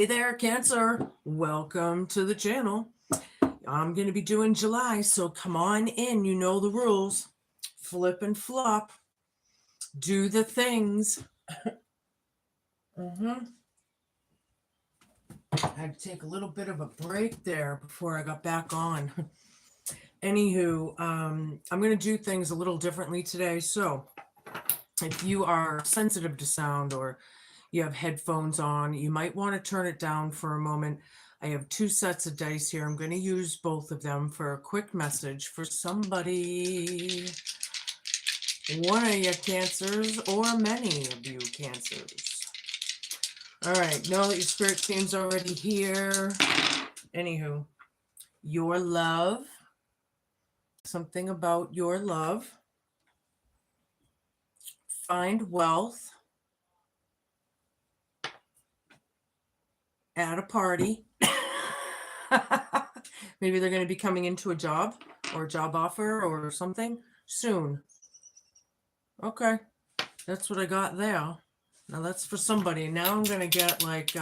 Hey there, Cancer. Welcome to the channel. I'm going to be doing July, so come on in. You know the rules. Flip and flop. Do the things. I had to take a little bit of a break there before I got back on. Anywho, I'm going to do things a little differently today. So if you are sensitive to sound or you have headphones on, you might want to turn it down for a moment. I have two sets of dice here. I'm going to use both of them for a quick message for somebody. One of you Cancers or many of you Cancers. All right, know that your spirit team's already here. Anywho, your love. Something about your love. Find wealth. At a party. Maybe they're going to be coming into a job or a job offer or something soon. Okay, that's what I got there. Now that's for somebody. Now I'm going to get like,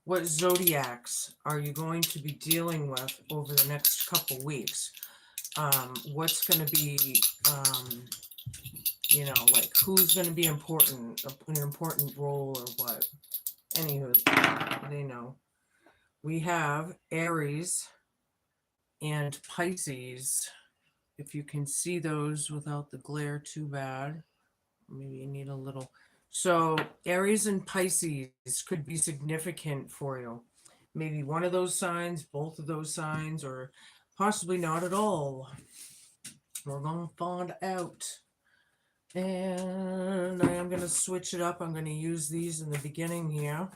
what zodiacs are you going to be dealing with over the next couple weeks? What's going to be, like who's going to be important, an important role or what? Anywho, they know. We have Aries and Pisces. If you can see those without the glare too bad, maybe you need a little. So Aries and Pisces could be significant for you. Maybe one of those signs, both of those signs, or possibly not at all. We're going to find out. And I am going to switch it up. I'm going to use these in the beginning here.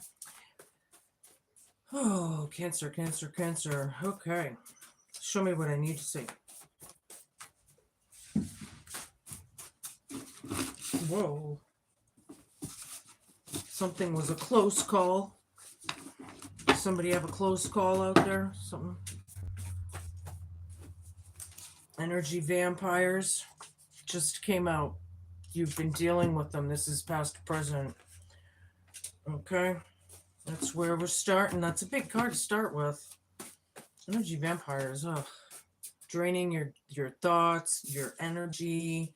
Oh, Cancer, Cancer, Cancer. Okay. Show me what I need to see. Whoa. Something was a close call. Somebody have a close call out there? Something. Energy vampires just came out. You've been dealing with them. This is past present. Okay. That's where we're starting. That's a big card to start with. Energy vampires. Ugh. Draining your thoughts, your energy.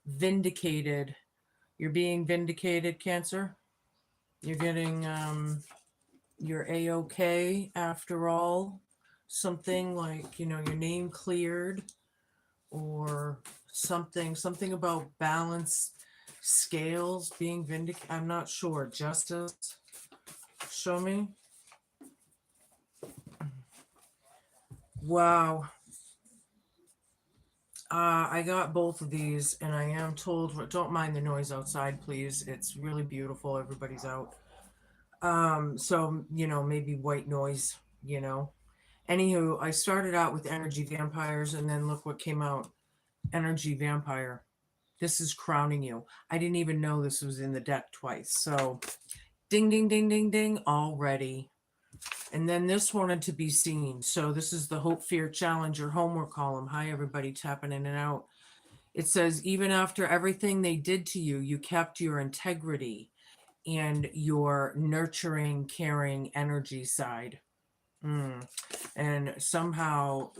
Vindicated. You're being vindicated, Cancer. You're getting you're A-okay after all. Something like, your name cleared or something about balance, scales being vindicated. I'm not sure. Justice. Show me. Wow. I got both of these, and I am told, don't mind the noise outside, please. It's really beautiful. Everybody's out. So, maybe white noise, Anywho, I started out with energy vampires, and then look what came out. Energy vampire. This is crowning you. I didn't even know this was in the deck twice. So, ding, ding, ding, ding, ding, already. And then this wanted to be seen. So this is the Hope, Fear, Challenge, your homework column. Hi, everybody, tapping in and out. It says, even after everything they did to you, you kept your integrity and your nurturing, caring energy side. And somehow,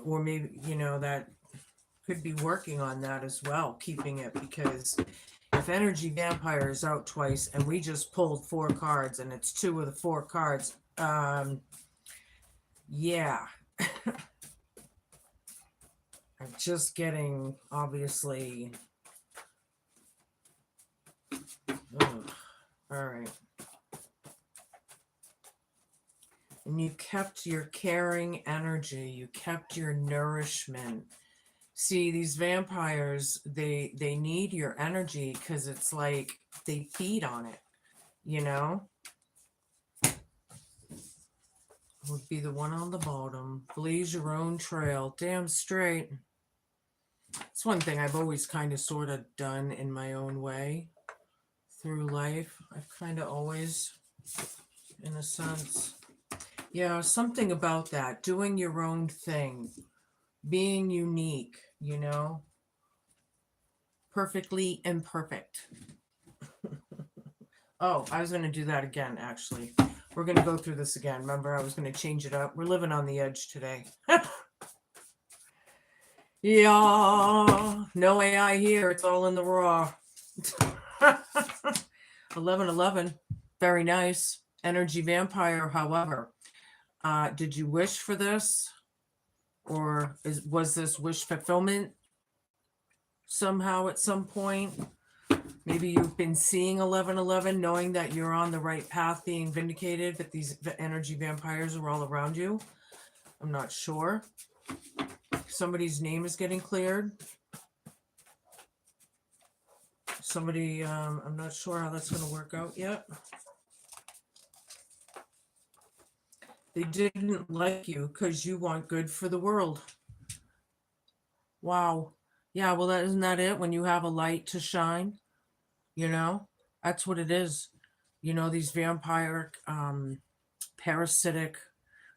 or maybe, that could be working on that as well, keeping it, because if energy vampire is out twice and we just pulled 4 cards and it's 2 of the 4 cards, yeah. I'm just getting, obviously, all right. And you kept your caring energy, you kept your nourishment. See, these vampires, they need your energy because it's like they feed on it, Would be the one on the bottom. Blaze your own trail. Damn straight. It's one thing I've always kind of sort of done in my own way through life. I've kind of always, in a sense. Yeah, something about that. Doing your own thing. Being unique, Perfectly imperfect. Oh, I was going to do that again, actually. We're going to go through this again. Remember, I was going to change it up. We're living on the edge today. Yeah, no AI here. It's all in the raw. 1111. Very nice. Energy vampire, however. Did you wish for this? Or was this wish fulfillment somehow at some point? Maybe you've been seeing 1111, knowing that you're on the right path, being vindicated, but these energy vampires are all around you. I'm not sure. Somebody's name is getting cleared. Somebody, I'm not sure how that's going to work out yet. They didn't like you because you want good for the world. Wow. Yeah, well, isn't that it? When you have a light to shine, you know, that's what it is. You know, these vampire, parasitic,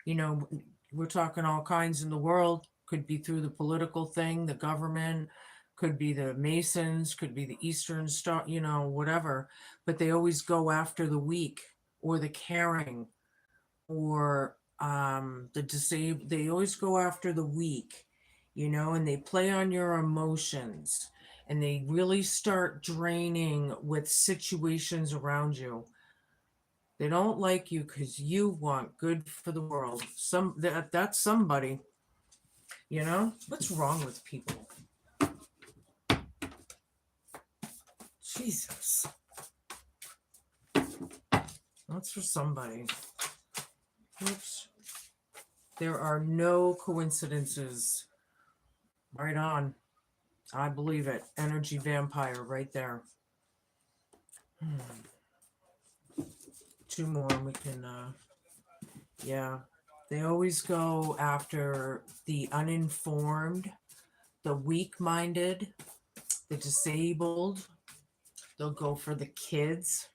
you know, we're talking all kinds in the world. Could be through the political thing, the government, could be the Masons, could be the Eastern Star, you know, whatever. But they always go after the weak or the caring or the disabled. They always go after the weak, you know, and they play on your emotions and they really start draining with situations around you. They don't like you because you want good for the world. That's somebody, you know. What's wrong with people? Jesus. That's for somebody. Oops. There are no coincidences. Right on. I believe it. Energy vampire right there. Two more and we can, yeah. They always go after the uninformed, the weak-minded, the disabled. They'll go for the kids,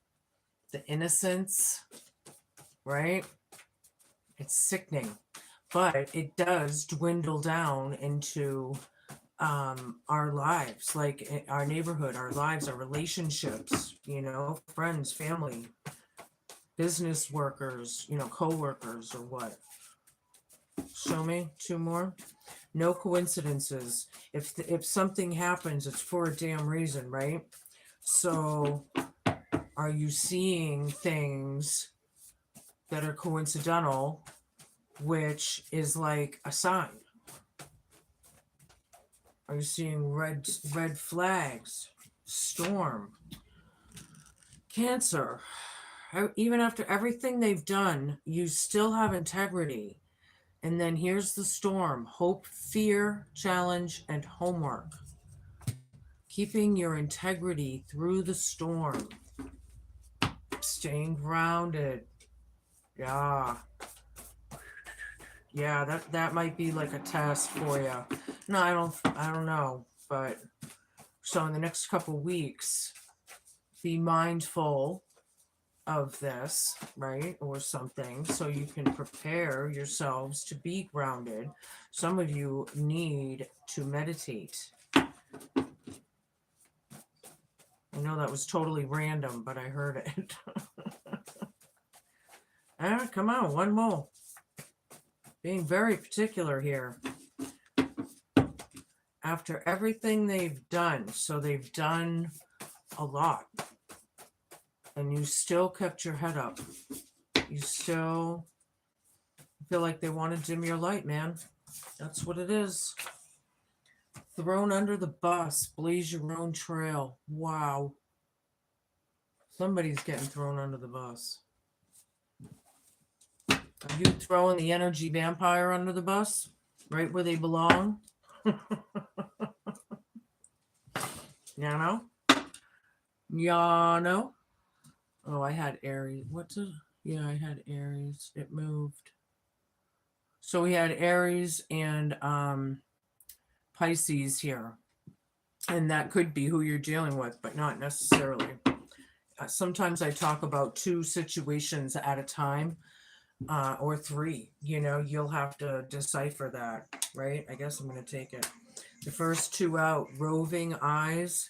the innocents, right? It's sickening, but it does dwindle down into our lives, like our neighborhood, our lives, our relationships, you know, friends, family, business workers, you know, co-workers or what. Show me two more. No coincidences. If something happens, it's for a damn reason, right? So are you seeing things that are coincidental, which is like a sign? Are you seeing red flags? Storm. Cancer. Even after everything they've done, you still have integrity. And then here's the storm: hope, fear, challenge, and homework. Keeping your integrity through the storm. Staying grounded. Yeah. Yeah, that might be like a test for you. No, I don't know. But so in the next couple weeks, be mindful of this, right? Or something, so you can prepare yourselves to be grounded. Some of you need to meditate. I know that was totally random, but I heard it. Come on, one more. Being very particular here. After everything they've done, so they've done a lot, and you still kept your head up. You still feel like they want to dim your light, man. That's what it is. Thrown under the bus, blaze your own trail. Wow. Somebody's getting thrown under the bus. Are you throwing the energy vampire under the bus? Right where they belong? Yano? Yano? Oh, I had Aries. Yeah, I had Aries. It moved. So we had Aries and Pisces here. And that could be who you're dealing with, but not necessarily. Sometimes I talk about two situations at a time, or three. You know, you'll have to decipher that, right? I guess I'm going to take it. The first two out: roving eyes,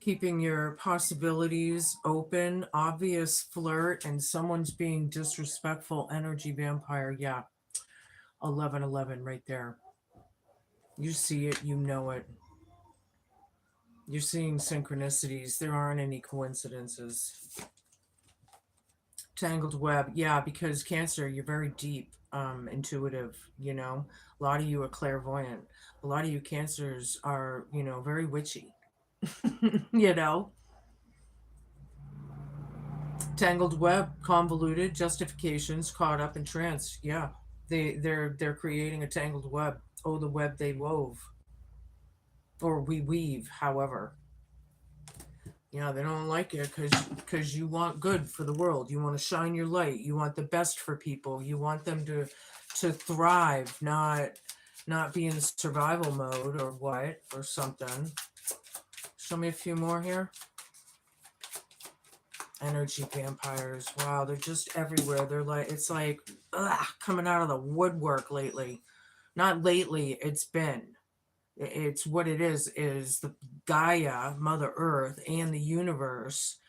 Keeping your possibilities open, obvious flirt, and someone's being disrespectful, energy vampire. Yeah, 1111 right there. You see it, you know it. You're seeing synchronicities. There aren't any coincidences. Tangled web. Yeah, because Cancer, you're very deep, intuitive, you know. A lot of you are clairvoyant. A lot of you Cancers are, very witchy. you know. Tangled web, convoluted, justifications, caught up in trance. Yeah. They're creating a tangled web. Oh, the web they wove. Or we weave, however. Yeah, they don't like it because you want good for the world. You want to shine your light. You want the best for people. You want them to thrive, not be in survival mode or what or something. Show me a few more here. Energy vampires. Wow, they're just everywhere. They're like, it's like coming out of the woodwork lately. Not lately, it's what it is the Gaia, Mother Earth, and the universe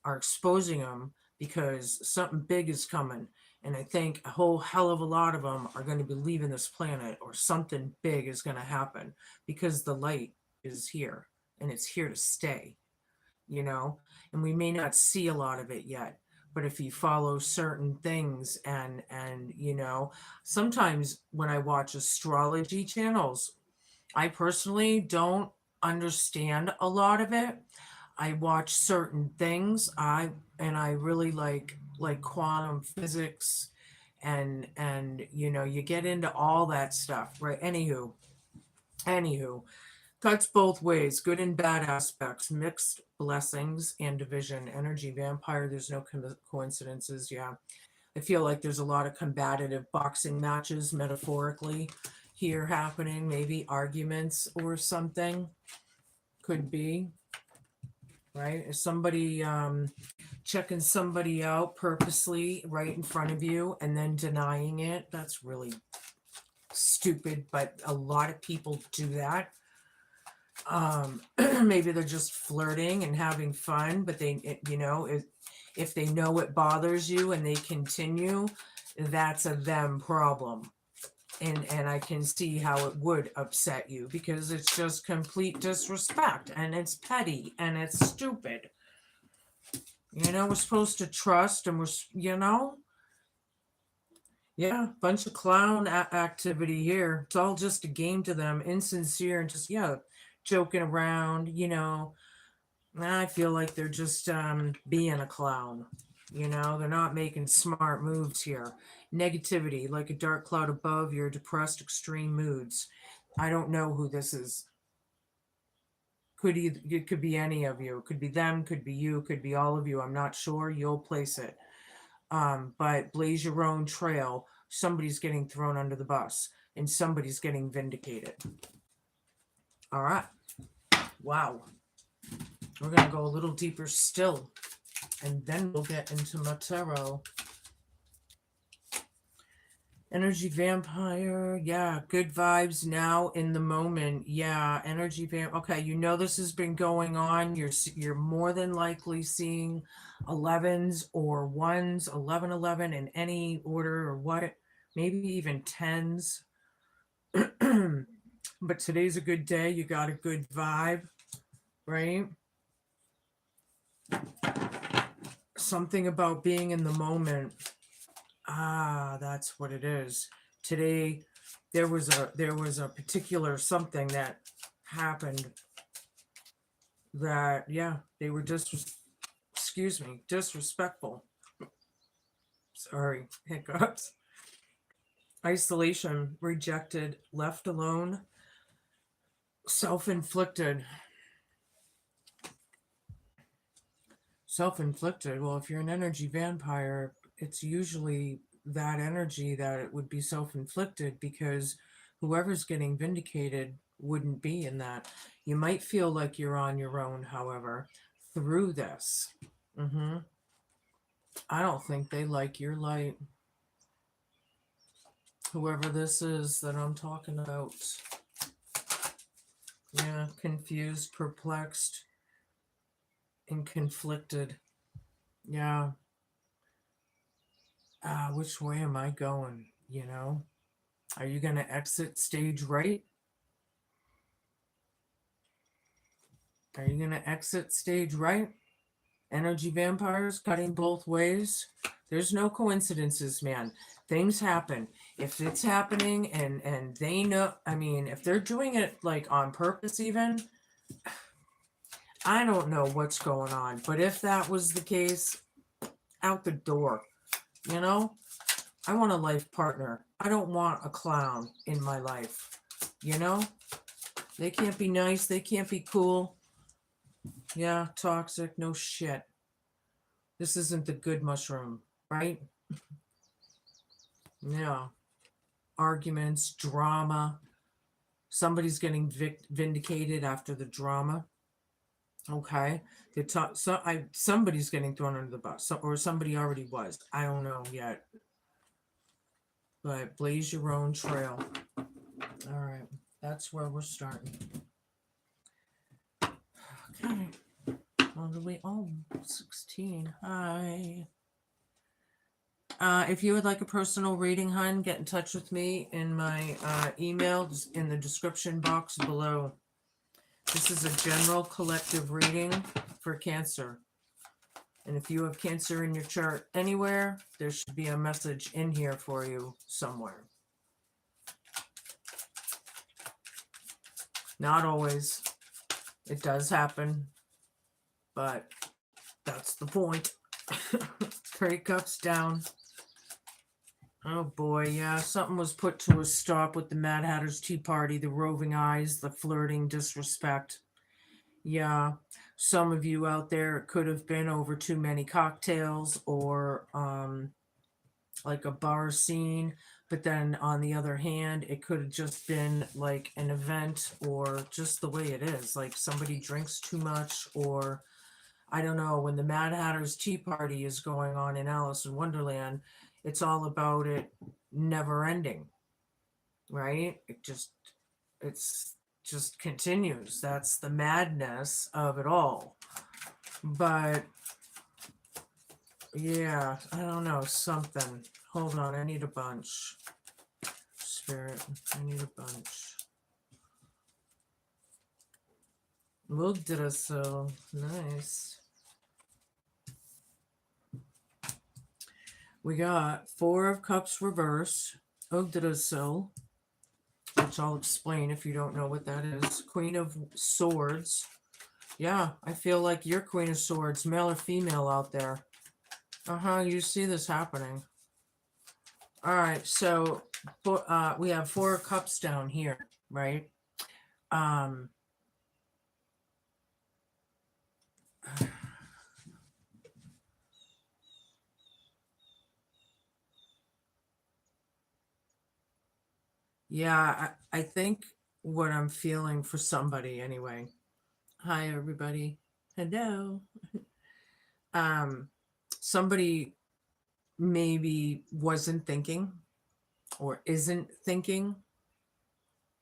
are exposing them because something big is coming. And I think a whole hell of a lot of them are going to be leaving this planet, or something big is going to happen because the light is here and it's here to stay, and we may not see a lot of it yet. But if you follow certain things and sometimes when I watch astrology channels, I personally don't understand a lot of it. I watch certain things. I really like quantum physics and you get into all that stuff, right? Anywho, cuts both ways, good and bad aspects, mixed blessings and division. Energy vampire, there's no coincidences. Yeah. I feel like there's a lot of combative boxing matches, metaphorically, here happening, maybe arguments or something. Could be, right? Is somebody checking somebody out purposely right in front of you and then denying it? That's really stupid, but a lot of people do that. Maybe they're just flirting and having fun, but if they know it bothers you and they continue, that's a them problem. And I can see how it would upset you because it's just complete disrespect and it's petty and it's stupid. We're supposed to trust and yeah, bunch of clown activity here. It's all just a game to them, insincere and just, joking around, I feel like they're just being a clown. They're not making smart moves here. Negativity, like a dark cloud above your depressed, extreme moods. I don't know who this is. It could be any of you. It could be them, could be you, could be all of you. I'm not sure. You'll place it. But blaze your own trail. Somebody's getting thrown under the bus and somebody's getting vindicated. All right. Wow. We're going to go a little deeper still, and then we'll get into my tarot. Energy vampire. Yeah, good vibes now in the moment. Yeah, energy okay, this has been going on. You're more than likely seeing 11s or 1s, 1111 in any order or what, maybe even 10s. But today's a good day. You got a good vibe, right? Something about being in the moment. That's what it is. Today there was a particular something that happened that, yeah, they were disrespectful. Sorry, hiccups. Isolation, rejected, left alone, self-inflicted. Self-inflicted. Well, if you're an energy vampire, it's usually that energy that it would be self-inflicted, because whoever's getting vindicated wouldn't be in that. You might feel like you're on your own, however, through this. I don't think they like your light. Whoever this is that I'm talking about. Yeah, confused, perplexed. and conflicted. Yeah. Which way am I going? You know? Are you going to exit stage right? Are you going to exit stage right? Energy vampires cutting both ways. There's no coincidences, man. Things happen. If it's happening and they know, I mean, if they're doing it like on purpose even, I don't know what's going on. But if that was the case, out the door. You know? I want a life partner. I don't want a clown in my life. You know? They can't be nice, they can't be cool. Yeah, toxic, no shit. This isn't the good mushroom, right? Yeah. Arguments, drama. Somebody's getting vindicated after the drama. Okay. Somebody's getting thrown under the bus, or somebody already was. I don't know yet. But blaze your own trail. All right. That's where we're starting. Okay. All the way. Oh, 16. Hi. If you would like a personal reading, hun, get in touch with me in my email in the description box below. This is a general collective reading for Cancer. And if you have Cancer in your chart anywhere, there should be a message in here for you somewhere. Not always. It does happen. But that's the point. 3 cups down. Oh boy, yeah, something was put to a stop with the Mad Hatter's Tea Party, the roving eyes, the flirting disrespect. Yeah, some of you out there, it could have been over too many cocktails or like a bar scene. But then on the other hand, it could have just been like an event or just the way it is. Like somebody drinks too much, or I don't know, when the Mad Hatter's Tea Party is going on in Alice in Wonderland, it's all about it never ending, right? It's just continues. That's the madness of it all. But yeah, I don't know, something. Hold on, I need a bunch. Spirit, I need a bunch. Looked at us so nice. We got 4 of Cups reverse, Yggdrasil, which I'll explain if you don't know what that is. Queen of Swords. Yeah, I feel like you're Queen of Swords, male or female out there. You see this happening. All right, so we have 4 cups down here, right? Yeah, I think what I'm feeling for somebody anyway. Hi, everybody. Hello. Somebody maybe wasn't thinking or isn't thinking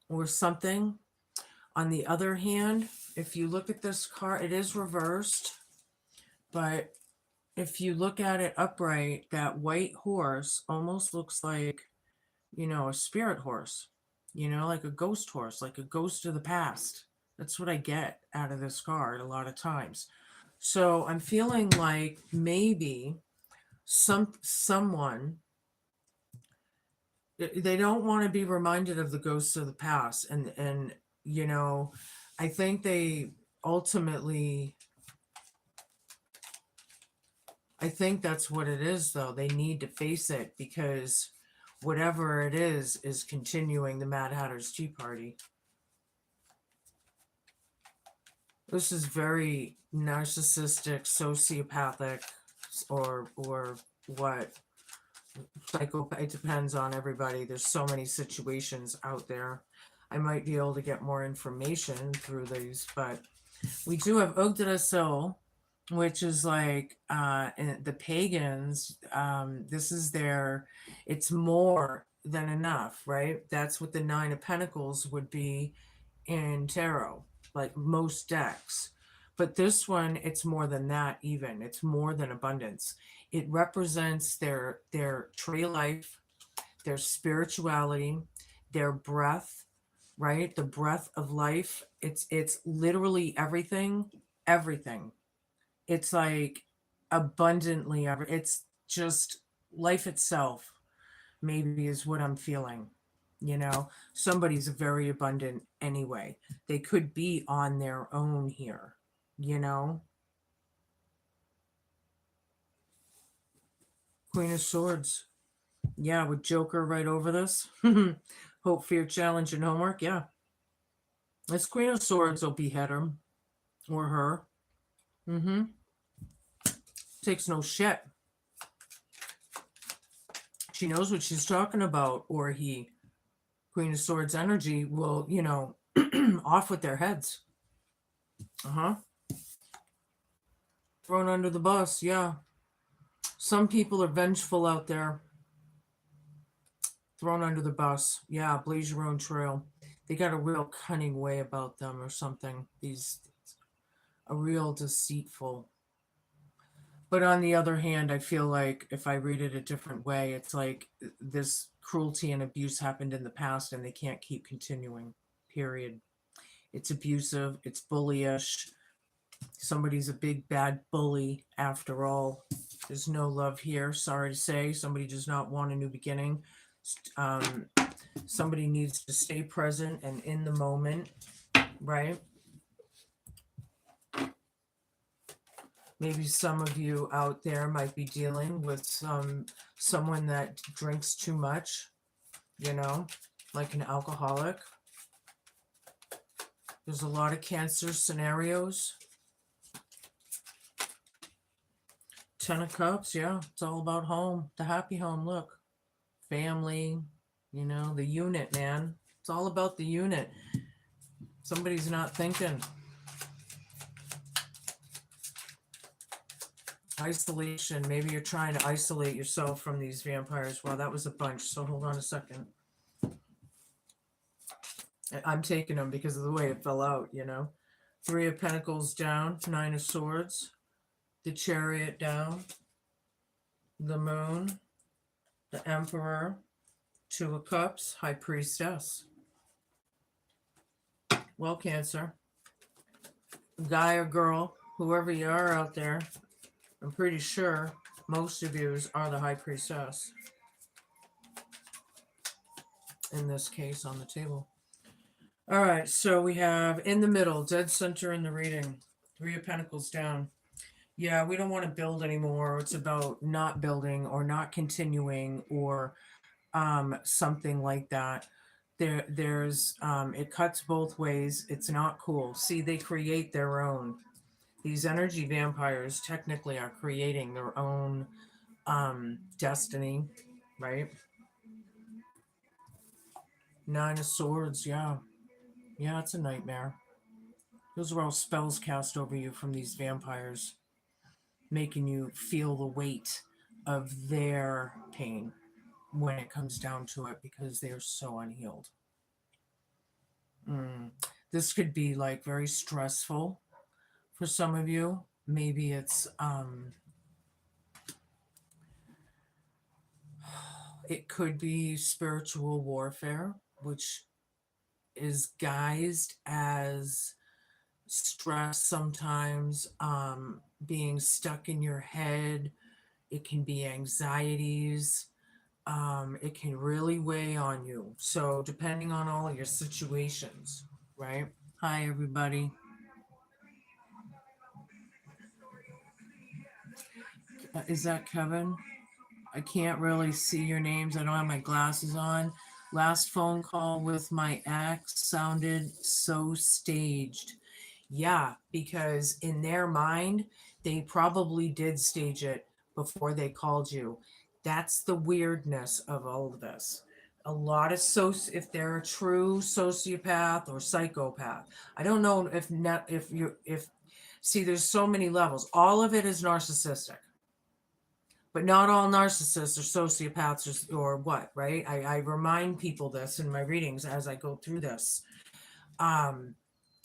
or something. On the other hand, if you look at this card, it is reversed, but if you look at it upright, that white horse almost looks like, a spirit horse, like a ghost horse, like a ghost of the past. That's what I get out of this card a lot of times. So I'm feeling like maybe someone, they don't want to be reminded of the ghosts of the past, and I think they ultimately, I think that's what it is, though. They need to face it because whatever it is continuing the Mad Hatter's Tea Party. This is very narcissistic, sociopathic, or what? Psychopath. It depends on everybody. There's so many situations out there. I might be able to get more information through these, but we do have Yggdrasil, which is like the pagans. This is it's more than enough, right? That's what the 9 of Pentacles would be in tarot, like most decks. But this one, it's more than that even. It's more than abundance. It represents their tree life, their spirituality, their breath, right? The breath of life. It's literally everything, everything. It's like abundantly it's just life itself maybe is what I'm feeling. Somebody's very abundant anyway. They could be on their own here, you know. Queen of Swords. Yeah, with Joker right over this. Hope, fear, challenge, and homework. Yeah. This Queen of Swords will behead him or her. Mm-hmm. Takes no shit. She knows what she's talking about, or he. Queen of Swords energy will, off with their heads. Uh-huh. Thrown under the bus, yeah. Some people are vengeful out there. Thrown under the bus. Yeah, blaze your own trail. They got a real cunning way about them or something. A real deceitful. But on the other hand, I feel like if I read it a different way, it's like this cruelty and abuse happened in the past and they can't keep continuing. Period. It's abusive, it's bullyish. Somebody's a big bad bully after all. There's no love here, sorry to say. Somebody does not want a new beginning. Um, Somebody needs to stay present and in the moment, right? Maybe some of you out there might be dealing with someone that drinks too much, like an alcoholic. There's a lot of Cancer scenarios. Ten of Cups, yeah, it's all about home, the happy home. Look, family, the unit, man. It's all about the unit. Somebody's not thinking. Isolation. Maybe you're trying to isolate yourself from these vampires. Wow, that was a bunch. So hold on a second. I'm taking them because of the way it fell out, Three of Pentacles down, Nine of Swords, the Chariot down, the Moon, the Emperor, Two of Cups, High Priestess. Well, Cancer, guy or girl, whoever you are out there, I'm pretty sure most of you are the High Priestess. In this case, on the table. All right, so we have in the middle, dead center in the reading, Three of Pentacles down. Yeah, we don't want to build anymore. It's about not building or not continuing or something like that. There's it cuts both ways. It's not cool. See, they create their own. These energy vampires technically are creating their own destiny, right? Nine of Swords, yeah. Yeah, it's a nightmare. Those are all spells cast over you from these vampires, making you feel the weight of their pain when it comes down to it because they're so unhealed. This could be like very stressful for some of you. Maybe it's it could be spiritual warfare, which is guised as stress sometimes, being stuck in your head. It can be anxieties. It can really weigh on you. So depending on all of your situations, right? Hi, everybody. Is that Kevin? I can't really see your names. I don't have my glasses on. Last phone call with my ex sounded so staged. Yeah, because in their mind, they probably did stage it before they called you. That's the weirdness of all of this. A lot of if they're a true sociopath or psychopath. I don't know if not if see there's so many levels. All of it is narcissistic. But not all narcissists are sociopaths or what, right? I remind people this in my readings as I go through this.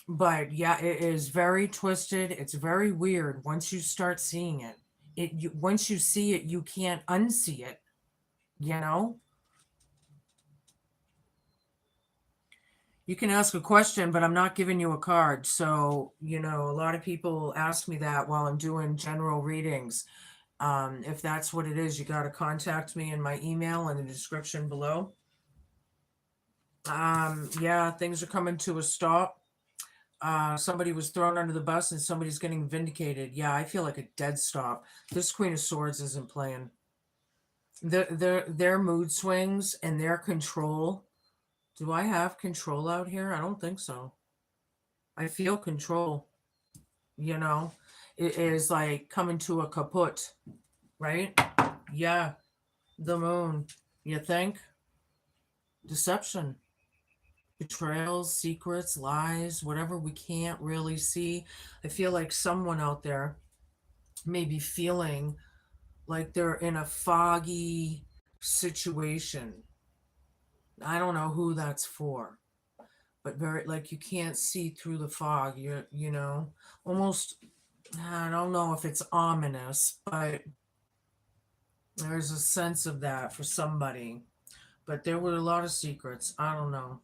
But yeah, it is very twisted. It's very weird once you start seeing it. Once you see it, you can't unsee it, you know? You can ask a question, but I'm not giving you a card. So, a lot of people ask me that while I'm doing general readings. If that's what it is, you got to contact me in my email in the description below. Yeah, things are coming to a stop. Somebody was thrown under the bus and somebody's getting vindicated. Yeah, I feel like a dead stop. This Queen of Swords isn't playing. Their mood swings and their control. Do I have control out here? I don't think so. I feel control, you know. It is like coming to a kaput, right? Yeah, the moon. You think? Deception, betrayals, secrets, lies, whatever we can't really see. I feel like someone out there may be feeling like they're in a foggy situation. I don't know who that's for, but very like you can't see through the fog. Almost. I don't know if it's ominous, but there's a sense of that for somebody. But there were a lot of secrets. I don't know.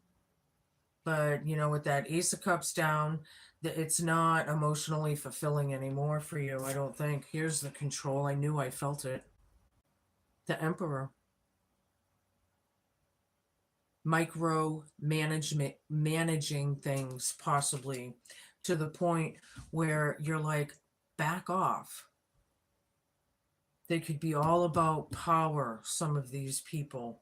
But, with that Ace of Cups down, it's not emotionally fulfilling anymore for you, I don't think. Here's the control. I knew I felt it. The Emperor. Micro management, managing things possibly to the point where you're like, back off. They could be all about power, some of these people,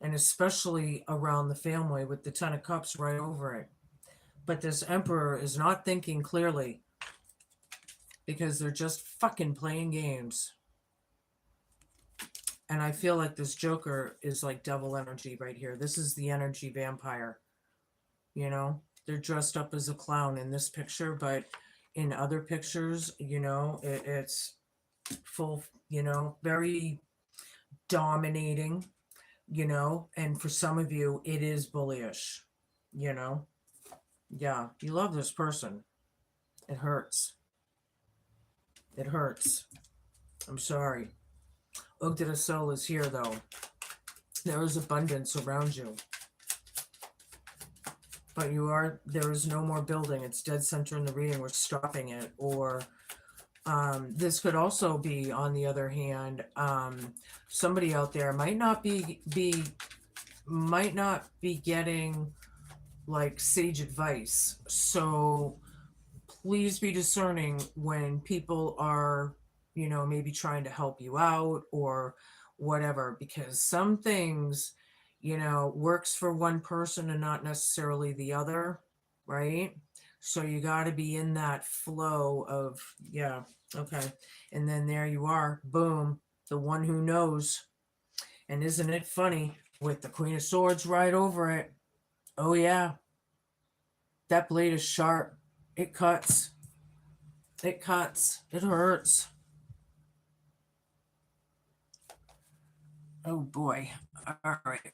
and especially around the family with the Ten of Cups right over it. But this Emperor is not thinking clearly because they're just fucking playing games. And I feel like this Joker is like devil energy right here. This is the energy vampire. They're dressed up as a clown in this picture, but in other pictures, it's full, very dominating, and for some of you, it is bullyish, you know. Yeah, you love this person. It hurts. It hurts. I'm sorry. Ugdata Sol is here, though. There is abundance around you. But there is no more building. It's dead center in the reading. We're stopping it. Or this could also be, on the other hand, somebody out there might not be getting like sage advice. So please be discerning when people are, maybe trying to help you out or whatever, because some things, works for one person and not necessarily the other, right? So you got to be in that flow of, yeah, okay. And then there you are, boom, the one who knows. And isn't it funny with the Queen of Swords right over it? Oh, yeah. That blade is sharp. It cuts. It cuts. It hurts. Oh, boy. All right.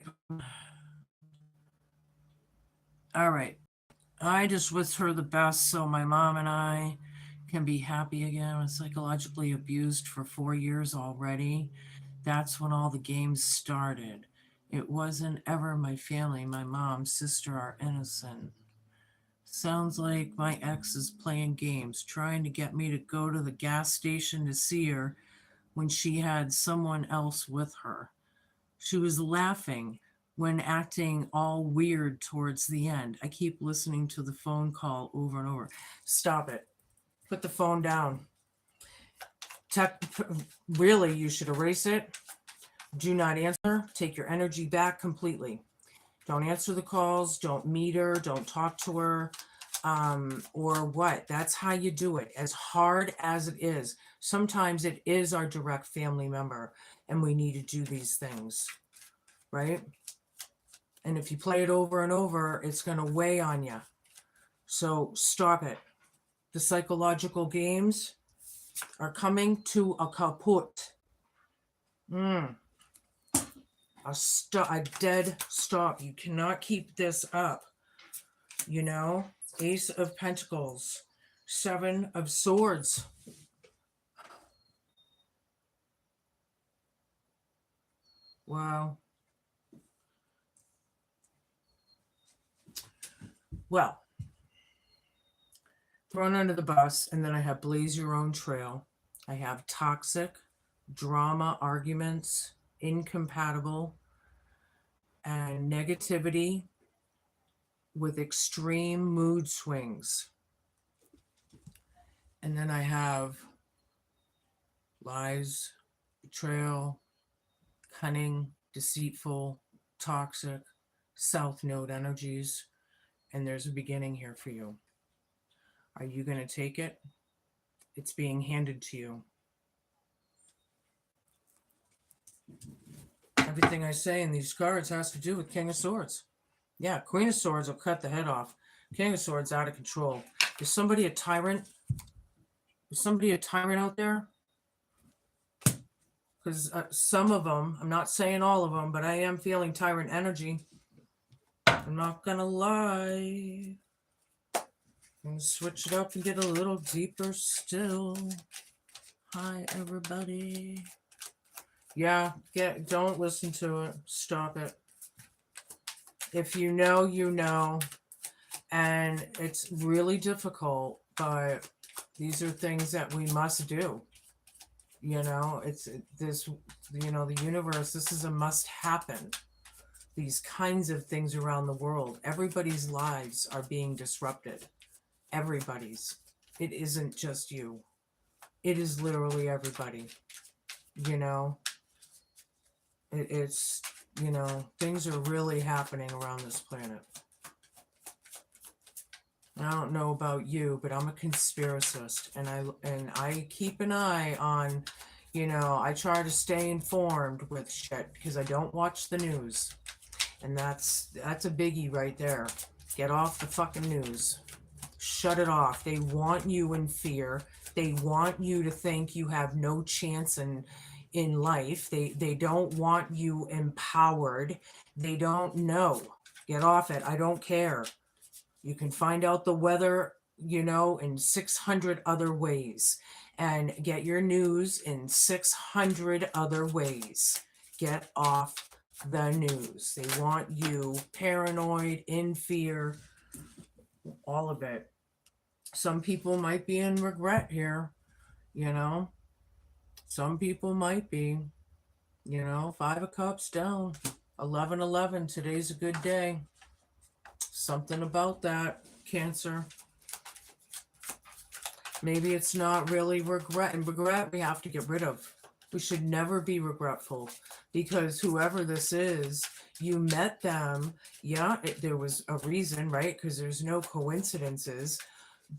All right. I just wish her the best so my mom and I can be happy again. I was psychologically abused for 4 years already. That's when all the games started. It wasn't ever my family. My mom, sister are innocent. Sounds like my ex is playing games, trying to get me to go to the gas station to see her when she had someone else with her. She was laughing when acting all weird towards the end. I keep listening to the phone call over and over. Stop it. Put the phone down. Really, you should erase it. Do not answer. Take your energy back completely. Don't answer the calls. Don't meet her. Don't talk to her. Or what? That's how you do it. As hard as it is, sometimes it is our direct family member, and we need to do these things, right? And if you play it over and over, it's going to weigh on you. So stop it. The psychological games are coming to a kaput. A dead stop. You cannot keep this up. Ace of Pentacles, Seven of Swords. Wow. Well, thrown under the bus, and then I have blaze your own trail. I have toxic, drama, arguments, incompatible, and negativity with extreme mood swings. And then I have lies, betrayal, cunning, deceitful, toxic, south node energies. And there's a beginning here for you. Are you going to take it? It's being handed to you. Everything I say in these cards has to do with King of Swords. Yeah, Queen of Swords will cut the head off. King of Swords out of control. Is somebody a tyrant? Is somebody a tyrant out there? Because some of them, I'm not saying all of them, but I am feeling tyrant energy. I'm not going to lie. I'm going to switch it up and get a little deeper still. Hi, everybody. Yeah, don't listen to it. Stop it. If you know, you know. And it's really difficult, but these are things that we must do. You know, it's this, you know, the universe, this is a must happen. These kinds of things around the world. Everybody's lives are being disrupted. Everybody's. It isn't just you. It is literally everybody. You know, it's, you know, things are really happening around this planet. I don't know about you, but I'm a conspiracist, and I keep an eye on, you know, I try to stay informed with shit because I don't watch the news. And that's a biggie right there. Get off the fucking news. Shut it off. They want you in fear. They want you to think you have no chance in life. They don't want you empowered. They don't know. Get off it. I don't care. You can find out the weather, you know, in 600 other ways, and get your news in 600 other ways. Get off the news. They want you paranoid, in fear, all of it. Some people might be in regret here, you know. Some people might be, you know, 5 of Cups down, 11-11. Today's a good day. Something about that, Cancer. Maybe it's not really regret, and regret we have to get rid of. We should never be regretful, because whoever this is, you met them. Yeah, there was a reason, right? Because there's no coincidences.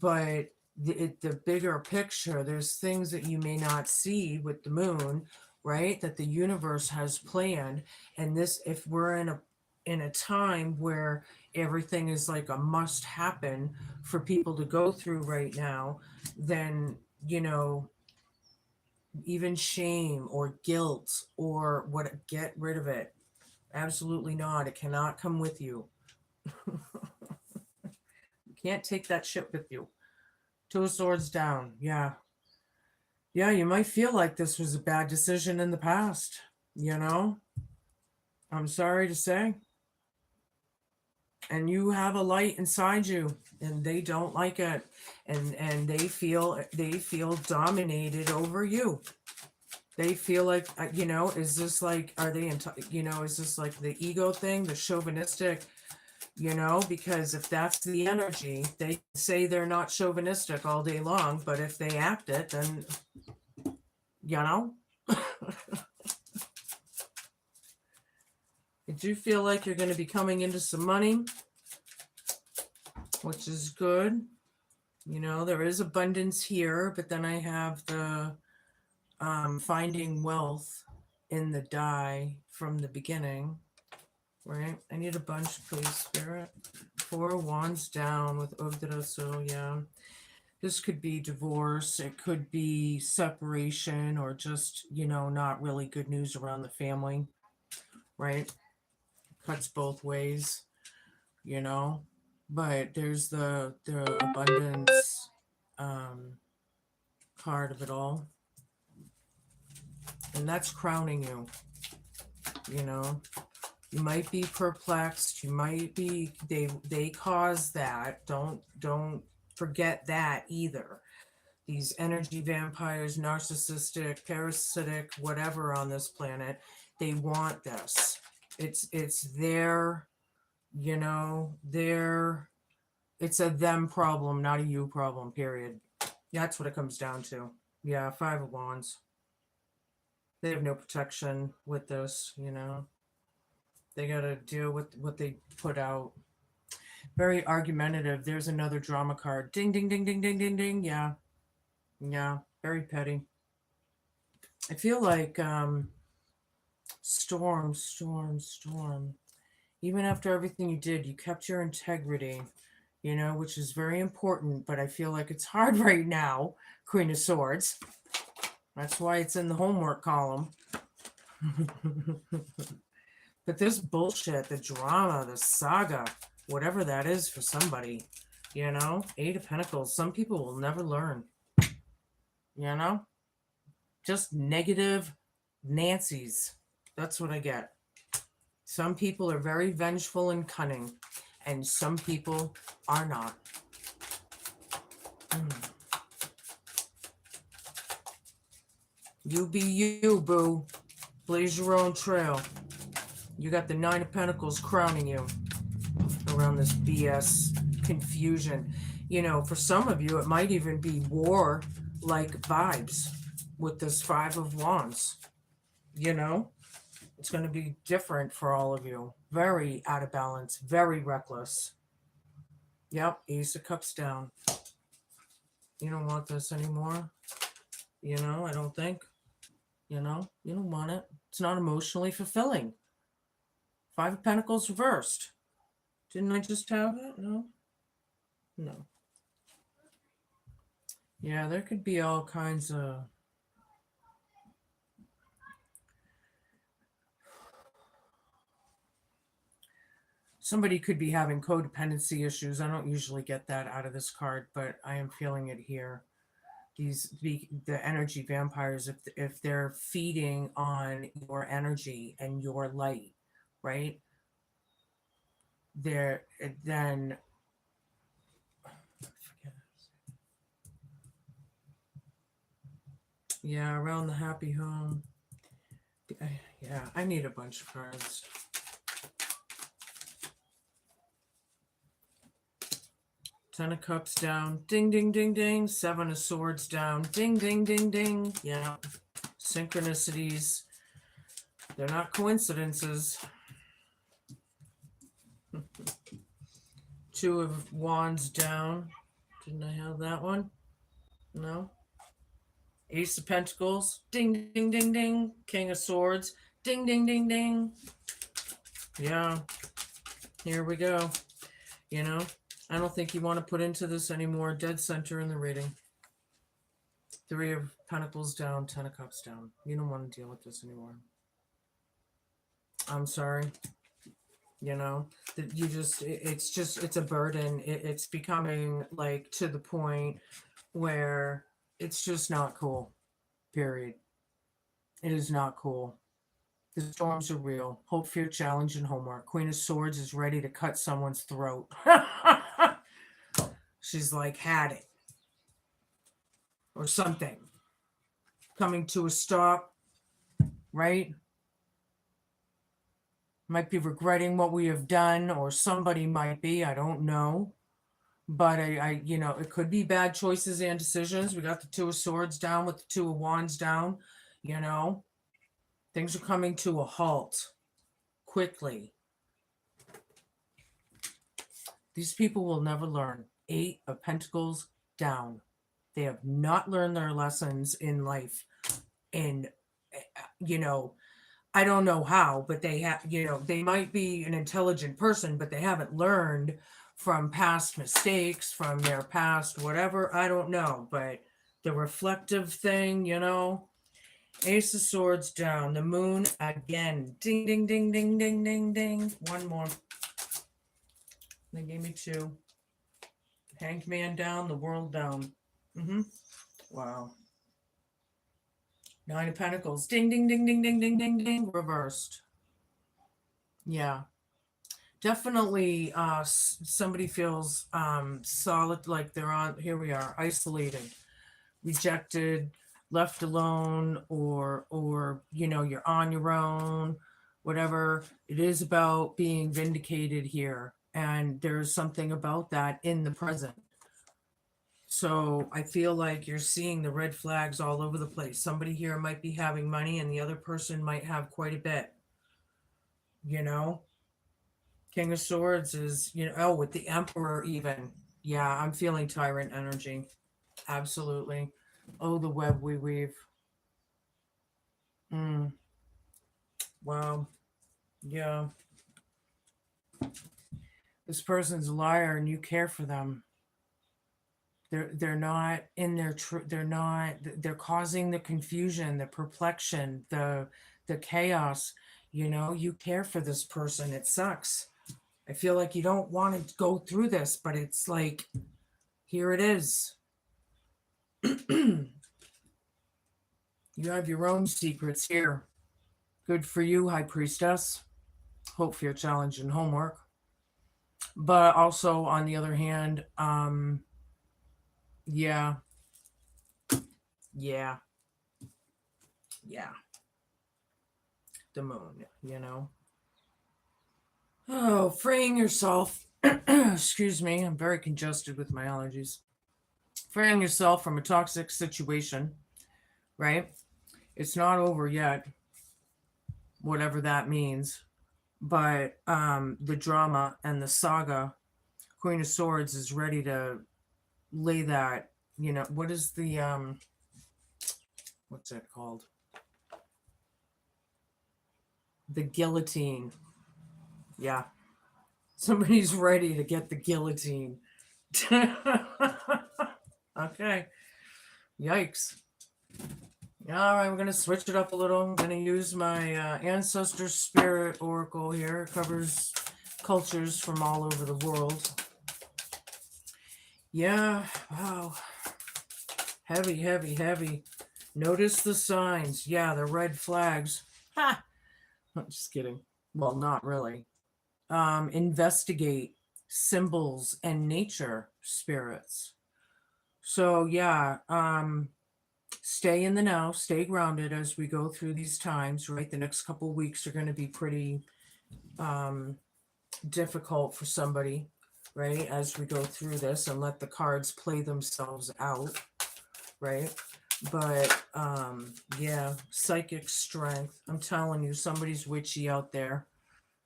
But the bigger picture, there's things that you may not see with the moon, right? That the universe has planned. And this, if we're in a time where everything is like a must happen for people to go through right now, then, you know, even shame or guilt or what, get rid of it. Absolutely not. It cannot come with you. You can't take that shit with you. 2 of Swords down. Yeah. Yeah, you might feel like this was a bad decision in the past, you know? I'm sorry to say. And you have a light inside you, and they don't like it, and they feel dominated over you. They feel like, you know, is this like, are they you know, is this like the ego thing, the chauvinistic, you know? Because if that's the energy, they say they're not chauvinistic all day long, but if they act it, then, you know. I do feel like you're going to be coming into some money, which is good. You know, there is abundance here, but then I have the finding wealth in the die from the beginning, right? I need a bunch, please, Spirit. 4 of Wands down with Ogdara, so yeah. This could be divorce, it could be separation, or just, you know, not really good news around the family, right? Cuts both ways, you know. But there's the abundance part of it all, and that's crowning you. You know, you might be perplexed. You might be they cause that. Don't forget that either. These energy vampires, narcissistic, parasitic, whatever on this planet, they want this. It's their, you know, their it's a them problem, not a you problem, period. That's what it comes down to. Yeah, five of wands. They have no protection with this, you know. They got to deal with what they put out. Very argumentative. There's another drama card. Ding, ding, ding, ding, ding, ding, ding. Yeah. Yeah. Very petty. I feel like storm, storm, storm. Even after everything you did, you kept your integrity, you know, which is very important, but I feel like it's hard right now. Queen of Swords. That's why it's in the homework column. But this bullshit, the drama, the saga, whatever that is for somebody, you know, Eight of Pentacles, some people will never learn, you know, just negative Nancy's. That's what I get. Some people are very vengeful and cunning, and some people are not. You be you, boo. Blaze your own trail. You got the Nine of Pentacles crowning you around this BS confusion. You know, for some of you, it might even be war-like vibes with this Five of Wands. You know, it's going to be different for all of you. Very out of balance, very reckless. Yep, Ace of Cups down. You don't want this anymore. You know, I don't think. You know, you don't want it. It's not emotionally fulfilling. Five of Pentacles reversed. Didn't I just have it? No. No. Yeah, there could be all kinds of... Somebody could be having codependency issues. I don't usually get that out of this card, but I am feeling it here. The energy vampires, if they're feeding on your energy and your light, right? They're then... Yeah, around the happy home. Yeah, I need a bunch of cards. Ten of Cups down. Ding, ding, ding, ding. Seven of Swords down. Ding, ding, ding, ding. Yeah. Synchronicities. They're not coincidences. Two of Wands down. Didn't I have that one? No. Ace of Pentacles. Ding, ding, ding, ding. King of Swords. Ding, ding, ding, ding. Yeah. Here we go. You know, I don't think you want to put into this anymore. Dead center in the reading. Three of Pentacles down. Ten of Cups down. You don't want to deal with this anymore. I'm sorry. You know, that you just, it's a burden. It's becoming like to the point where it's just not cool, period. It is not cool. The storms are real. Hope, fear, challenge, and homework. Queen of Swords is ready to cut someone's throat. She's like, had it. Or something. Coming to a stop, right? Might be regretting what we have done, or somebody might be, I don't know. But I you know, it could be bad choices and decisions. We got the Two of Swords down with the Two of Wands down, you know. Things are coming to a halt quickly. These people will never learn. Eight of Pentacles down. They have not learned their lessons in life. And, you know, I don't know how, but they have, you know, they might be an intelligent person, but they haven't learned from past mistakes, from their past whatever. I don't know, but the reflective thing, you know. Ace of Swords down. The Moon again. Ding, ding, ding, ding, ding, ding, ding. One more. They gave me 2. Hanged man down, the world down. Wow. 9 of Pentacles. Ding, ding, ding, ding, ding, ding, ding, ding. Reversed. Yeah. Definitely somebody feels solid, like they're on, here we are, isolated, rejected, left alone, or you're on your own, whatever. It is about being vindicated here, and there's something about that in the present. So I feel like you're seeing the red flags all over the place. Somebody here might be having money and the other person might have quite a bit. King of Swords is, with the Emperor even. Yeah, I'm feeling tyrant energy. Absolutely. Oh, the web we weave. Wow. Yeah. This person's a liar and you care for them. They're not in their they're causing the confusion, the perplexion, the chaos. You care for this person. It sucks. I feel like you don't want to go through this, but it's like, here it is. You have your own secrets here. Good for you, High Priestess. Hope for your challenge and homework. But also, on the other hand, yeah. The moon, Oh, freeing yourself. Excuse me, I'm very congested with my allergies. Freeing yourself from a toxic situation, right? It's not over yet, whatever that means. But the drama and the saga, Queen of Swords is ready to lay that, what is the, what's it called? The guillotine. Yeah. Somebody's ready to get the guillotine. Okay. Yikes. All right, we're going to switch it up a little. I'm going to use my Ancestor Spirit Oracle here. It covers cultures from all over the world. Yeah, wow. Heavy, heavy, heavy. Notice the signs. Yeah, the red flags. Ha! I'm just kidding. Well, not really. Investigate symbols and nature spirits. So, yeah, stay in the now, stay grounded as we go through these times, right? The next couple of weeks are going to be pretty difficult for somebody, right? As we go through this, and let the cards play themselves out, right? But yeah, psychic strength. I'm telling you, somebody's witchy out there.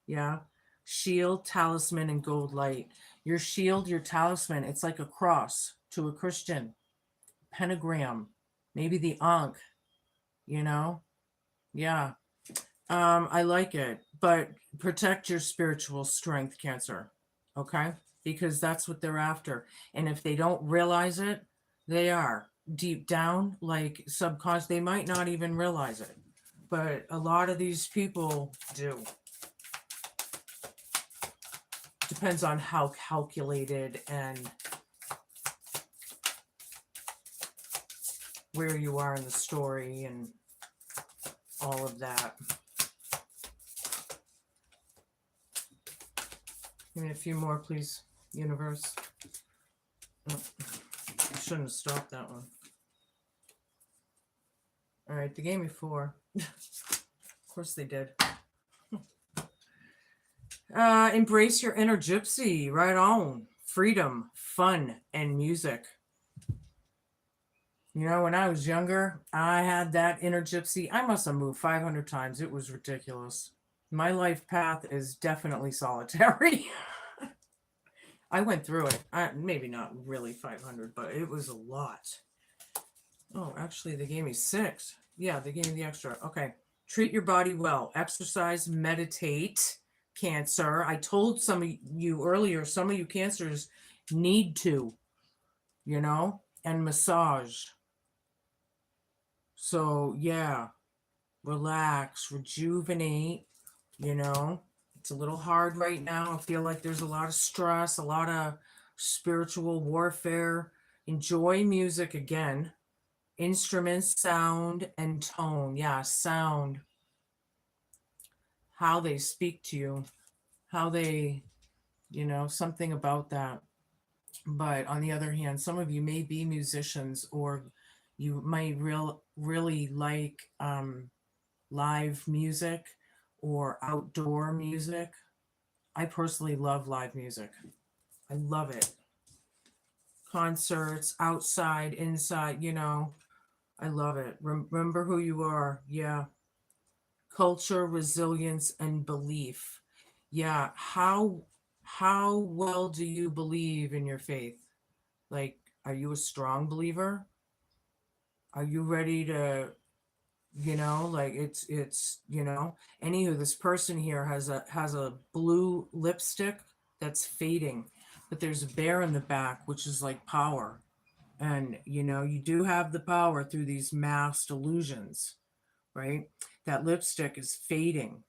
Yeah. Shield, talisman, and gold light. Your shield, your talisman, it's like a cross to a Christian. Pentagram, maybe the Ankh, Yeah. I like it, but protect your spiritual strength, Cancer. Okay? Because that's what they're after. And if they don't realize it, they are deep down, like subconscious. They might not even realize it, but a lot of these people do. Depends on how calculated and where you are in the story and all of that. Give me a few more, please, universe. Oh, I shouldn't have stopped that one. All right, they gave me 4. Of course they did. Embrace your inner gypsy. Right on. Freedom, fun, and music. When I was younger, I had that inner gypsy. I must have moved 500 times. It was ridiculous. My life path is definitely solitary. I went through it. Maybe not really 500, but it was a lot. Oh, actually, they gave me 6. Yeah, they gave me the extra. Okay. Treat your body well. Exercise, meditate, Cancer. I told some of you earlier, some of you Cancers need to, and massage. So, yeah, relax, rejuvenate, It's a little hard right now. I feel like there's a lot of stress, a lot of spiritual warfare. Enjoy music again. Instruments, sound, and tone. Yeah, sound. How they speak to you, how they, something about that. But on the other hand, some of you may be musicians, or you might really like live music or outdoor music. I personally love live music. I love it. Concerts, outside, inside, I love it. Remember who you are. Yeah. Culture, resilience, and belief. Yeah. How well do you believe in your faith? Like, are you a strong believer? Are you ready to, like anywho, this person here has a blue lipstick that's fading, but there's a bear in the back, which is like power. And you do have the power through these masked illusions, right? That lipstick is fading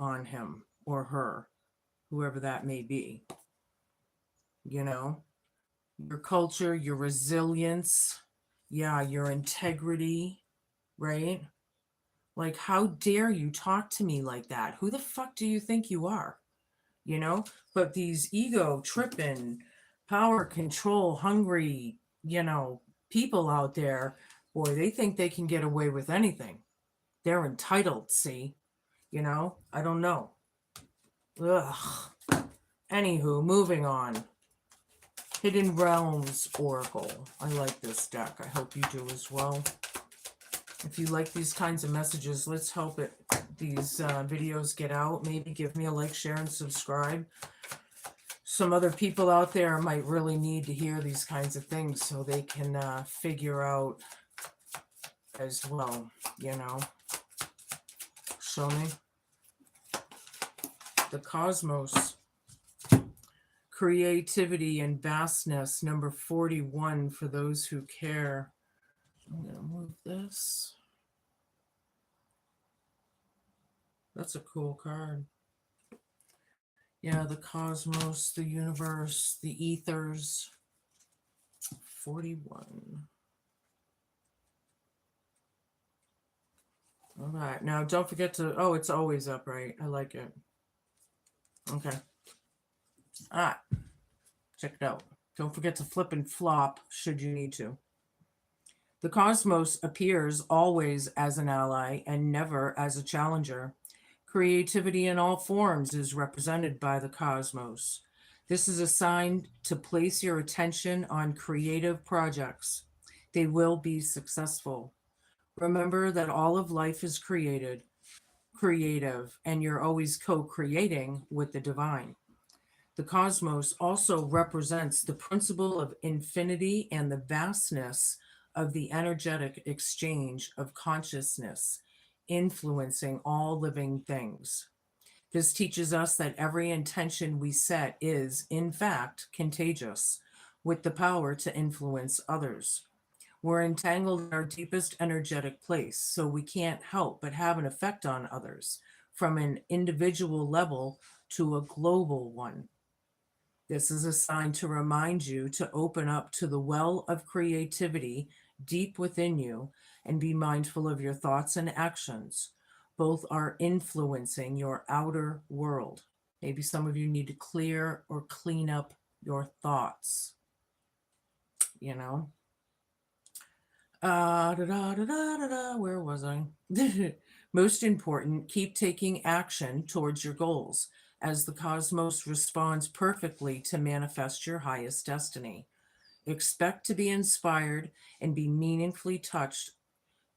on him or her, whoever that may be. You know, your culture, your resilience, yeah, your integrity, right? Like, how dare you talk to me like that? Who the fuck do you think you are? But these ego tripping, power control hungry, people out there, boy, they think they can get away with anything. They're entitled, see? I don't know. Ugh. Anywho, moving on. Hidden Realms Oracle. I like this deck. I hope you do as well. If you like these kinds of messages, let's help these videos get out. Maybe give me a like, share, and subscribe. Some other people out there might really need to hear these kinds of things so they can figure out as well, Show me. The Cosmos. Creativity and vastness, number 41 for those who care. I'm going to move this. That's a cool card. Yeah, the cosmos, the universe, the ethers. 41. All right. Now, don't forget to... Oh, it's always up, right? I like it. Okay. All right. Check it out. Don't forget to flip and flop should you need to. The cosmos appears always as an ally and never as a challenger. Creativity in all forms is represented by the cosmos. This is a sign to place your attention on creative projects. They will be successful. Remember that all of life is creative, and you're always co-creating with the divine. The cosmos also represents the principle of infinity and the vastness of the energetic exchange of consciousness, influencing all living things. This teaches us that every intention we set is, in fact, contagious, with the power to influence others. We're entangled in our deepest energetic place, so we can't help but have an effect on others, from an individual level to a global one. This is a sign to remind you to open up to the well of creativity deep within you and be mindful of your thoughts and actions. Both are influencing your outer world. Maybe some of you need to clear or clean up your thoughts. Where was I? Most important, keep taking action towards your goals, as the cosmos responds perfectly to manifest your highest destiny. Expect to be inspired and be meaningfully touched,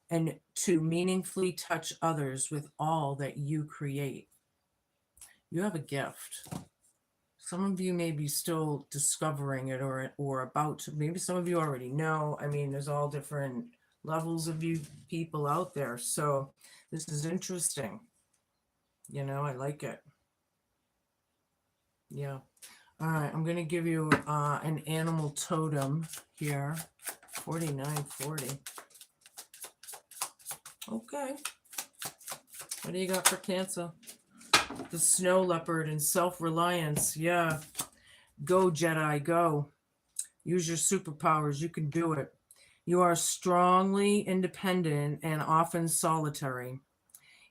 and to meaningfully touch others with all that you create. You have a gift. Some of you may be still discovering it or about to. Maybe some of you already know. I mean, there's all different levels of you people out there. So this is interesting. I like it. Yeah. All right. I'm going to give you an animal totem here. 4940. Okay. What do you got for Cancer? The snow leopard and self-reliance. Yeah. Go, Jedi, go. Use your superpowers. You can do it. You are strongly independent and often solitary.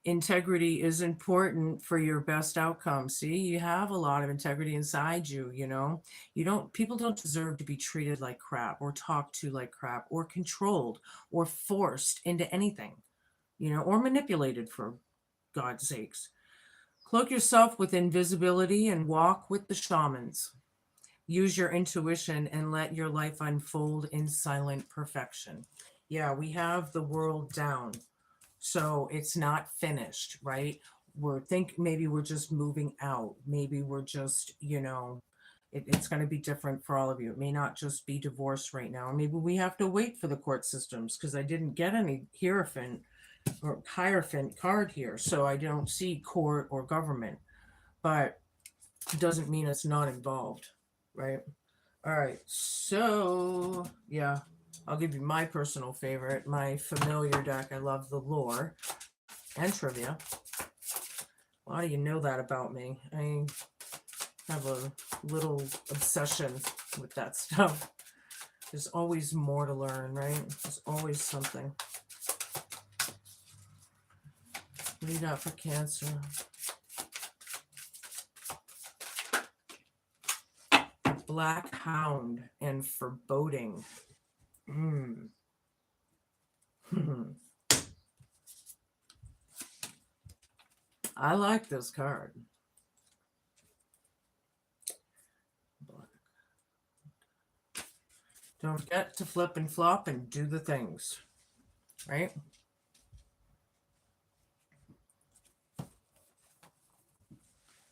Integrity is important for your best outcome. See, you have a lot of integrity inside you, you know. People don't deserve to be treated like crap or talked to like crap or controlled or forced into anything, you know, or manipulated for God's sakes. Cloak yourself with invisibility and walk with the shamans. Use your intuition and let your life unfold in silent perfection. Yeah, we have the world down. So it's not finished, right? Maybe we're just moving out. Maybe we're just, you know, it's going to be different for all of you. It may not just be divorce right now. Maybe we have to wait for the court systems because I didn't get any Hierophant card here. So I don't see court or government, but it doesn't mean it's not involved, right? All right. So, yeah, I'll give you my personal favorite, my familiar deck. I love the lore and trivia. A lot of you know that about me. I have a little obsession with that stuff. There's always more to learn, right? There's always something. What do you got for Cancer? Black Hound and Foreboding. I like this card. Don't forget to flip and flop and do the things, right?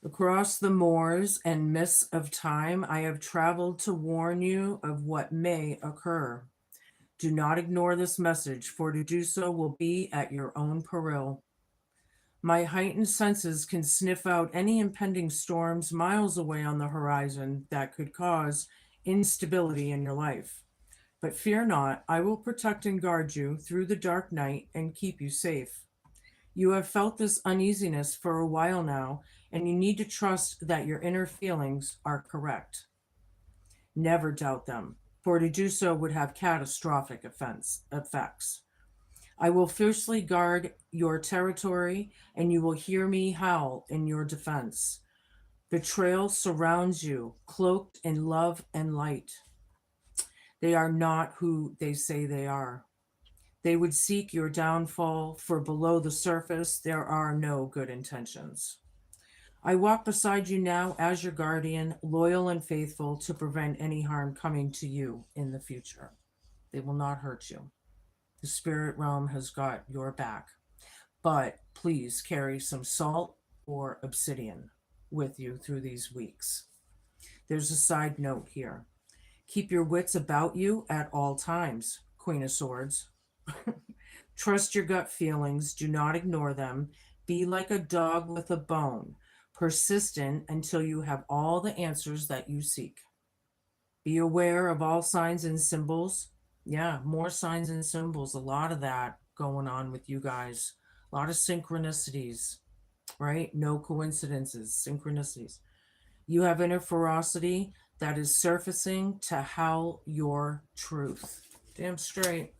Across the moors and mists of time, I have traveled to warn you of what may occur. Do not ignore this message, for to do so will be at your own peril. My heightened senses can sniff out any impending storms miles away on the horizon that could cause instability in your life. But fear not, I will protect and guard you through the dark night and keep you safe. You have felt this uneasiness for a while now, and you need to trust that your inner feelings are correct. Never doubt them, for to do so would have catastrophic effects. I will fiercely guard your territory, and you will hear me howl in your defense. Betrayal surrounds you, cloaked in love and light. They are not who they say they are. They would seek your downfall, for below the surface there are no good intentions. I walk beside you now as your guardian, loyal and faithful to prevent any harm coming to you in the future. They will not hurt you. The spirit realm has got your back. But please carry some salt or obsidian with you through these weeks. There's a side note here. Keep your wits about you at all times, Queen of Swords. Trust your gut feelings. Do not ignore them. Be like a dog with a bone, persistent until you have all the answers that you seek. Be aware of all signs and symbols. Yeah, more signs and symbols. A lot of that going on with you guys. A lot of synchronicities, right? No coincidences, synchronicities. You have inner ferocity that is surfacing to howl your truth. Damn straight.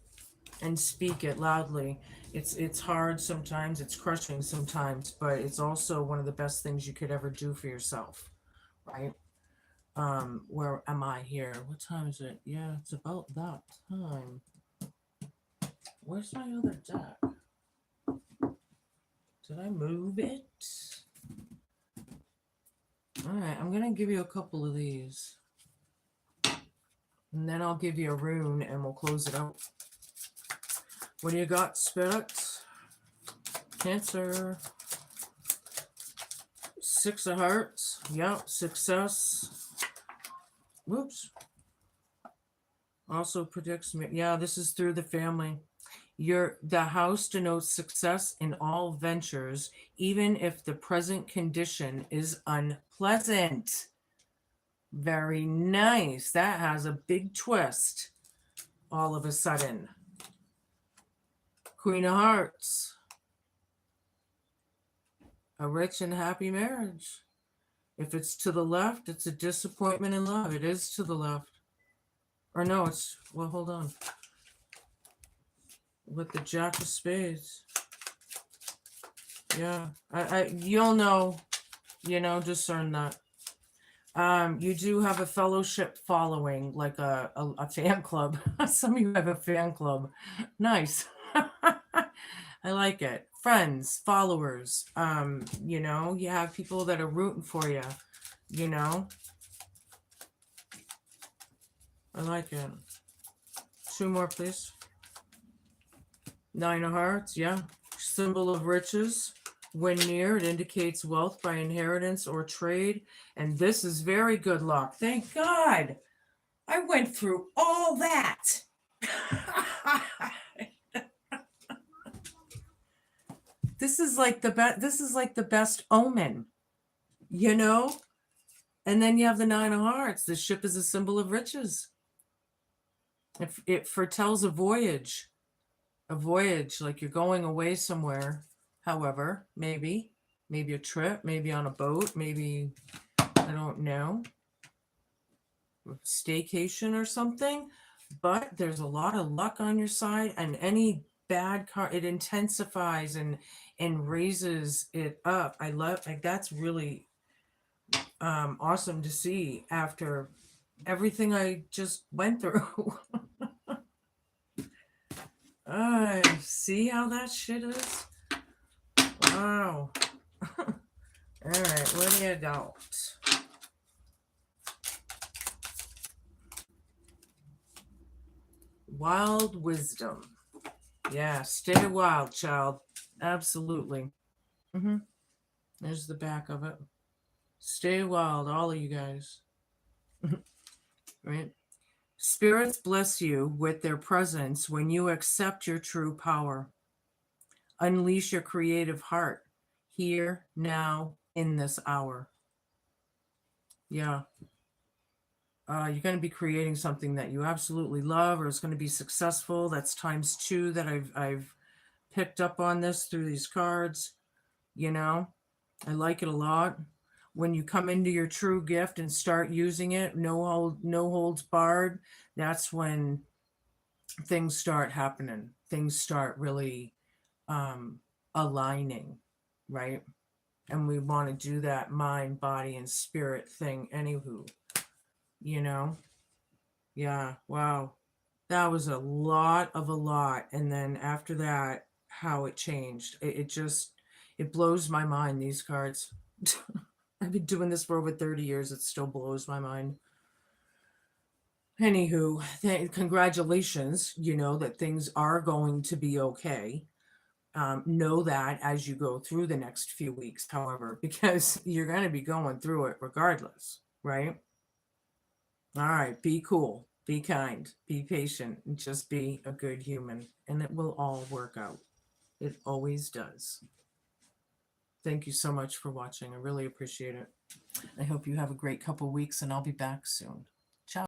And speak it loudly. It's hard sometimes, it's crushing sometimes, but it's also one of the best things you could ever do for yourself, right? Where am I here? What time is it? Yeah, it's about that time. Where's my other deck? Did I move it? All right, I'm gonna give you a couple of these, and then I'll give you a rune and we'll close it out. What do you got, Spirit? Cancer. Six of Hearts. Yep, success. Whoops. Also predicts me. Yeah, this is through the family. The house denotes success in all ventures, even if the present condition is unpleasant. Very nice. That has a big twist all of a sudden. Queen of Hearts. A rich and happy marriage. If it's to the left, it's a disappointment in love. It is to the left. Or no, it's, well, hold on. With the Jack of Spades. Yeah. You'll know, discern that. You do have a fellowship following, like a fan club. Some of you have a fan club. Nice. I like it. Friends, followers. You have people that are rooting for you. I like it. 2 more, please. 9 of Hearts, yeah. Symbol of riches. When near, it indicates wealth by inheritance or trade. And this is very good luck. Thank God. I went through all that. This is like the best omen, And then you have the 9 of Hearts. The ship is a symbol of riches. It foretells a voyage, like you're going away somewhere. However, maybe a trip, maybe on a boat, maybe, I don't know, staycation or something. But there's a lot of luck on your side, and any bad card, it intensifies and raises it up. I love, like, that's really awesome to see after everything I just went through. See how that shit is? Wow. All right, what do you got? Wild wisdom. Yeah, stay wild, child. Absolutely. There's the back of it. Stay wild, all of you guys. Right? Spirits bless you with their presence when you accept your true power. Unleash your creative heart here, now, in this hour. Yeah. You're going to be creating something that you absolutely love, or it's going to be successful. That's ×2 that I've picked up on this through these cards. I like it a lot. When you come into your true gift and start using it, no holds barred, that's when things start happening. Things start really aligning, right? And we want to do that mind, body, and spirit thing anywho. Yeah, wow. That was a lot. And then after that, how it changed. It blows my mind, these cards. I've been doing this for over 30 years. It still blows my mind. Anywho, congratulations, that things are going to be okay. Know that as you go through the next few weeks, however, because you're going to be going through it regardless, right? All right, be cool, be kind, be patient, and just be a good human, and it will all work out. It always does. Thank you so much for watching. I really appreciate it. I hope you have a great couple weeks, and I'll be back soon.